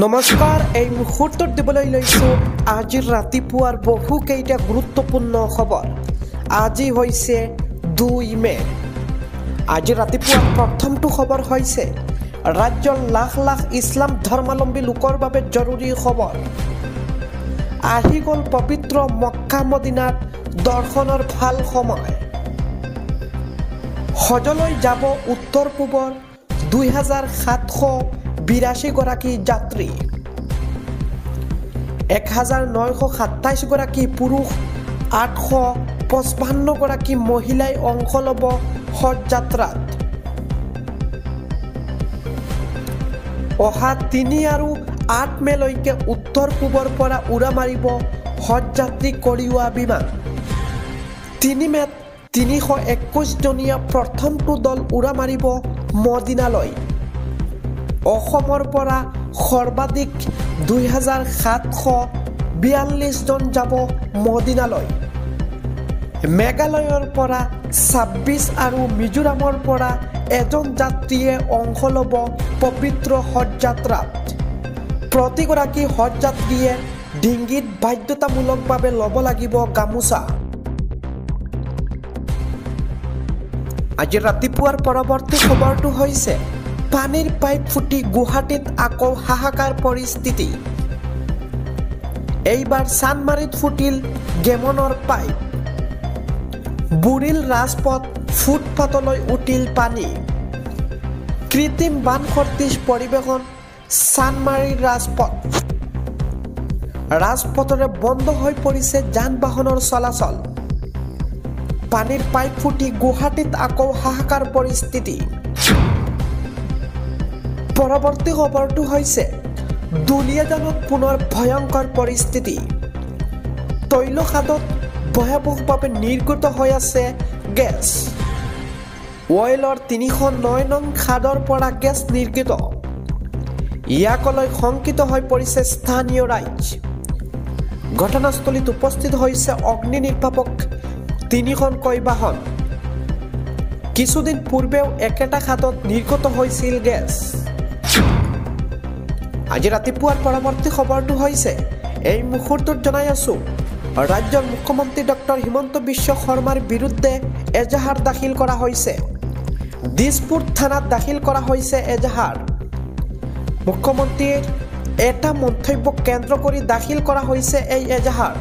নমস্কাৰ এই মুহূৰ্তত দিবলৈ লৈছোঁ আজিৰ ৰাতিপুৱাৰ বহুকেইটা গুৰুত্বপূৰ্ণ খবৰ। আজি হৈছে 2 মে। আজি ৰাতিপুৱাৰ প্ৰথমটো খবৰ হৈছে ৰাজ্যৰ লাখ লাখ ইছলাম ধৰ্মাৱলম্বী লোকৰ বাবে জৰুৰী খবৰ। আহি গ'ল পবিত্ৰ মক্কা মদিনাত দৰ্শনৰ ভাল সময়। হজলৈ যাব উত্তৰ পূবৰ 2782 গৰাকী যাত্ৰী, 1927 গৰাকী পুৰুষ, 855 গৰাকী মহিলাই অংশ ল'ব হজ যাত্ৰাত। অহা 3 আৰু 8 মেলৈকে উত্তৰ পূবৰ পৰা উৰা মাৰিব হজ যাত্ৰী কঢ়িওৱা বিমান। 3 মেত 321 জনীয়া প্ৰথমটো দল উৰা মাৰিব মদিনালৈ। অসমৰ পৰা সৰ্বাধিক 2742 জন যাব মদিনালৈ। মেঘালয়ৰ পৰা 26 আৰু মিজোৰামৰ পৰা এজন যাত্ৰীয়ে অংশ ল'ব পবিত্ৰ হজ যাত্ৰাত। প্ৰতিগৰাকী হজ যাত্ৰীয়ে ডিঙিত বাধ্যতামূলকভাৱে ল'ব লাগিব গামোচা। আজি ৰাতিপুৱাৰ পৰৱৰ্তী খবৰটো হৈছে পানীৰ পাইপ ফুটি গুৱাহাটীত আকৌ হাহাকাৰ পৰিস্থিতি। এইবাৰ চানমাৰীত ফুটিল গেমনৰ পাইপ, বুৰিল ৰাজপথ, ফুটপাথলৈ উঠিল পানী। কৃত্ৰিম বান সদৃশ পৰিৱেশন চানমাৰীৰ ৰাজপথ। ৰাজপথৰে বন্ধ হৈ পৰিছে যান বাহনৰ চলাচল। পানীৰ পাইপ ফুটি গুৱাহাটীত আকৌ হাহাকাৰ পৰিস্থিতি। পৰৱৰ্তী খবৰটো হৈছে দুলীয়াজানত পুনৰ ভয়ংকৰ পৰিস্থিতি। তৈলখাদত ভয়াৱহভাৱে নিৰ্গত হৈ আছে গেছ। অইলৰ 309 নং খাদৰ পৰা গেছ নিৰ্গত। ইয়াক লৈ শংকিত হৈ পৰিছে স্থানীয় ৰাইজ। ঘটনাস্থলীত উপস্থিত হৈছে অগ্নি নিৰ্বাপক 3খনকৈ বাহন। কিছুদিন পূৰ্বেও একেটা খাদত নিৰ্গত হৈছিল গেছ। আজি ৰাতিপুৱাৰ পৰৱৰ্তী খবৰটো হৈছে এই মুহূৰ্তত জনাই আছো ৰাজ্যৰ মুখ্যমন্ত্ৰী ডক্টৰ হিমন্ত বিশ্ব শৰ্মাৰ বিৰুদ্ধে এজাহাৰ দাখিল কৰা হৈছে। দিছপুৰ থানাত দাখিল কৰা হৈছে এজাহাৰ। মুখ্যমন্ত্ৰীৰ এটা মন্তব্যক কেন্দ্ৰ কৰি দাখিল কৰা হৈছে এই এজাহাৰ।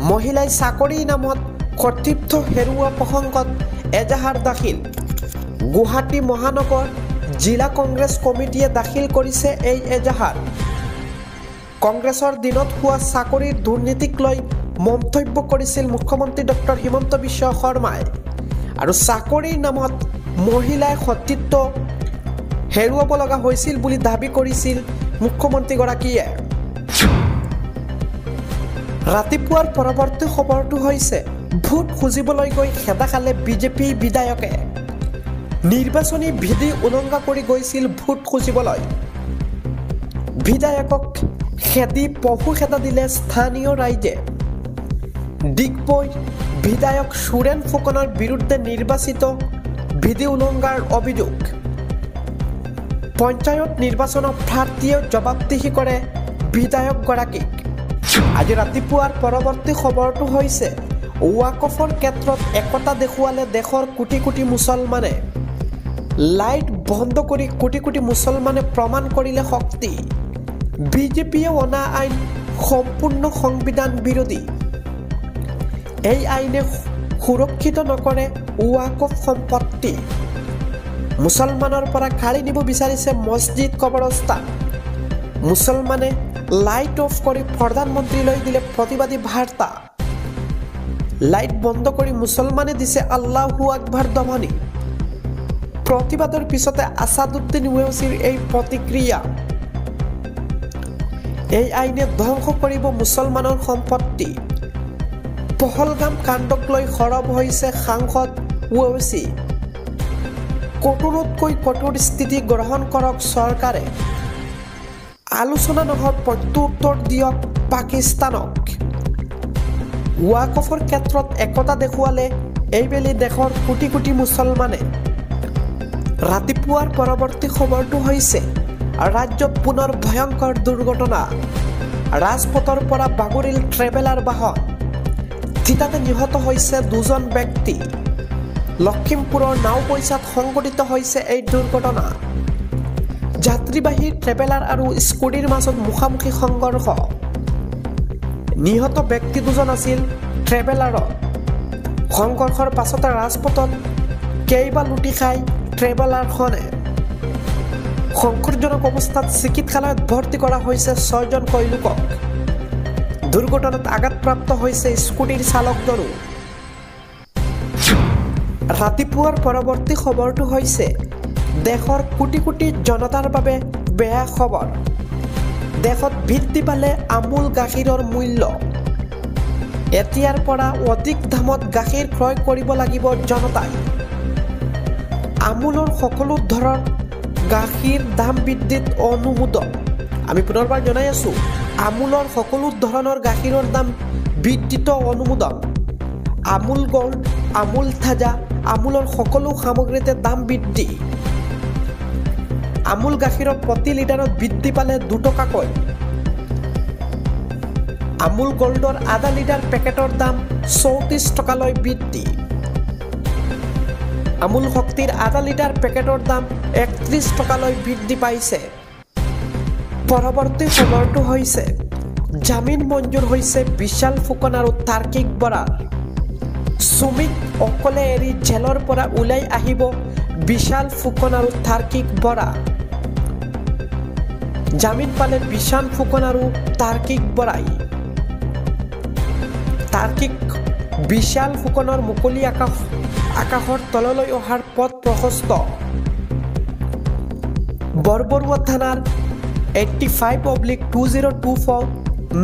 মহিলাই চাকৰি নামত কৰ্তৃত্ব হেৰুওৱা প্ৰসংগত এজাহাৰ দাখিল। গুৱাহাটী মহানগৰ জিলা কংগ্ৰেছ কমিটিয়ে দাখিল কৰিছে এই এজাহাৰ। কংগ্ৰেছৰ দিনত হোৱা চাকৰিৰ দুৰ্নীতিক লৈ মন্তব্য কৰিছিল মুখ্যমন্ত্ৰী ডক্টৰ হিমন্ত বিশ্ব শৰ্মাই। আৰু চাকৰিৰ নামত মহিলাই কৰ্তৃত্ব হেৰুৱাব লগা হৈছিল বুলি দাবী কৰিছিল মুখ্যমন্ত্ৰীগৰাকীয়ে। ৰাতিপুৱাৰ পৰৱৰ্তী খবৰটো হৈছে ভোট খুজিবলৈ গৈ খেদা খালে বিজেপি বিধায়কে। নিৰ্বাচনী বিধি উলংঘা কৰি গৈছিল ভোট খুজিবলৈ। বিধায়কক খেদি পহু খেদা দিলে স্থানীয় ৰাইজে। ডিগবৈ বিধায়ক সুৰেন ফুকনৰ বিৰুদ্ধে নিৰ্বাচিত বিধি উলংঘাৰ অভিযোগ। পঞ্চায়ত নিৰ্বাচনত প্ৰাৰ্থীয়ে জবাবদিহি কৰে বিধায়কগৰাকীক। আজি ৰাতিপুৱাৰ পৰৱৰ্তী খবৰটো হৈছে ৱাকফৰ ক্ষেত্ৰত একতা দেখুৱালে দেশৰ কোটি কোটি মুছলমানে। লাইট বন্ধ কৰি কোটি কোটি মুছলমানে প্ৰমাণ কৰিলে শক্তি। বিজেপিয়ে অনা আইন সম্পূৰ্ণ সংবিধান বিৰোধী। এই আইনে সুৰক্ষিত নকৰে ৱাকফ সম্পত্তি। মুছলমানৰ পৰা কাঢ়ি নিব বিচাৰিছে মছজিদ কবৰস্থান। মুছলমানে লাইট অফ কৰি প্ৰধানমন্ত্ৰীলৈ দিলে প্ৰতিবাদী বাৰ্তা। লাইট বন্ধ কৰি মুছলমানে দিছে আল্লাহু আকবাৰ দমনি। প্ৰতিবাদৰ পিছতে আছাদুদ্দিন ওৱেইছিৰ এই প্ৰতিক্ৰিয়া। এই আইনে ধ্বংস কৰিব মুছলমানৰ সম্পত্তি। পহলগাম কাণ্ডক লৈ সৰব হৈছে সাংসদ ওৱেইছি। কঠোৰতকৈ কঠোৰ স্থিতি গ্ৰহণ কৰক চৰকাৰে। আলোচনা নহয় প্ৰত্যুত্তৰ দিয়ক পাকিস্তানক। ৱাকফৰ ক্ষেত্ৰত একতা দেখুৱালে এইবেলি দেশৰ কোটি কোটি মুছলমানে। ৰাতিপুৱাৰ পৰৱৰ্তী খবৰটো হৈছে ৰাজ্যত পুনৰ ভয়ংকৰ দুৰ্ঘটনা ৰাজপথৰ পৰা বাগৰিল ট্ৰেভেলাৰ বাহন থিতাতে নিহত হৈছে 2জন ব্যক্তি লখিমপুৰৰ নাওবৈচাত সংঘটিত হৈছে এই দুৰ্ঘটনা যাত্ৰীবাহী ট্ৰেভেলাৰ আৰু স্কুটিৰ মাজত মুখামুখি সংঘৰ্ষ নিহত ব্যক্তি 2জন আছিল ট্ৰেভেলাৰত সংঘৰ্ষৰ পাছতে ৰাজপথত কেইবা লুটি খাই ট্ৰেভেলাৰখনে সংকটজনক অৱস্থাত চিকিৎসালয়ত ভৰ্তি কৰা হৈছে 6জনকৈ লোকক দুৰ্ঘটনাত আঘাতপ্ৰাপ্ত হৈছে স্কুটিৰ চালকজনো ৰাতিপুৱাৰ পৰৱৰ্তী খবৰটো হৈছে দেশৰ কোটি কোটি জনতাৰ বাবে বেয়া খবৰ দেশত বৃদ্ধি পালে আমুল গাখীৰৰ মূল্য এতিয়াৰ পৰা অধিক দামত গাখীৰ ক্ৰয় কৰিব লাগিব জনতাই আমুলৰ সকলো ধৰণৰ গাখীৰ দাম বৃদ্ধিত অনুমোদন আমি পুনৰবাৰ জনাই আছো আমুলৰ সকলো ধৰণৰ গাখীৰৰ দাম বৃদ্ধিত অনুমোদন আমুল গোল্ড আমুল তাজা আমুলৰ সকলো সামগ্ৰীতে দাম বৃদ্ধি আমুল গাখীৰৰ প্ৰতি লিটাৰত বৃদ্ধি পালে 2 টকাকৈ আমুল গোল্ডৰ আধা লিটাৰ পেকেটৰ দাম 34 টকালৈ বৃদ্ধি আমুল শক্তিৰ আধা লিটাৰ পেকেটৰ দাম 31 টকালৈ বৃদ্ধি পাইছে পৰৱৰ্তী খবৰটো হৈছে জামিন মঞ্জুৰ হৈছে বিশাল ফুকন আৰু তাৰ্কিক বৰাৰ সুমিক অকলে এৰি জেলৰ পৰা ওলাই আহিব বিশাল ফুকন আৰু তাৰ্কিক বৰা জামিন পালে বিশাল ফুকন আৰু তাৰ্কিক বৰাই তাৰ্কিক বিশাল ফুকনৰ মুকলি আকাশৰ তললৈ অহাৰ পথ প্ৰশস্ত বৰবৰুৱা থানাৰ 85/2024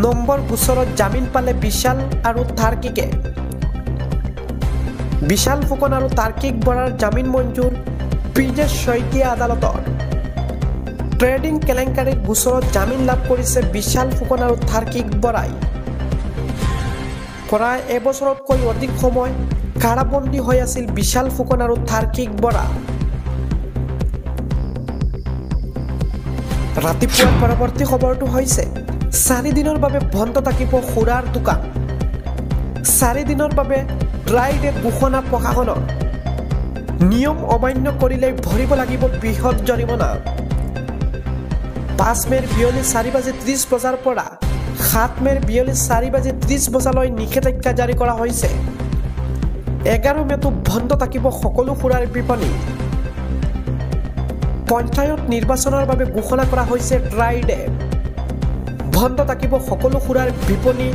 নম্বৰ গোচৰত জামিন পালে বিশাল আৰু তাৰ্কিকে বিশাল ফুকন আৰু তাৰ্কিক বৰাৰ জামিন মঞ্জুৰ ব্ৰিজেশ শইকীয়া আদালতৰ ট্ৰেডিং কেলেংকাৰীৰ গোচৰত জামিন লাভ কৰিছে বিশাল ফুকন আৰু তাৰ্কিক বৰাই প্ৰায় এবছৰতকৈ অধিক সময় কাৰাবন্দী হৈ আছিল বিশাল ফুকন আৰু তাৰ্কিক বৰা ৰাতিপুৱাৰ পৰৱৰ্তী খবৰটো হৈছে 4 দিনৰ বাবে বন্ধ থাকিব খুৰাৰ দোকান 4 দিনৰ বাবে ড্ৰাই ডে ঘোষণা প্ৰশাসনৰ নিয়ম অমান্য কৰিলে ভৰিব লাগিব বৃহৎ জৰিমনা 5 মেৰ বিয়লি 4:30 বজাৰ পৰা 7 মেৰ বিয়লি 4:30 বজালৈ নিষেধাজ্ঞা জাৰি কৰা হৈছে 11 মেতো বন্ধ থাকিব সকলো খুৰাৰ বিপণী পঞ্চায়ত নিৰ্বাচনৰ বাবে ঘোষণা কৰা হৈছে ড্ৰাই ডে বন্ধ থাকিব সকলো খুৰাৰ বিপণী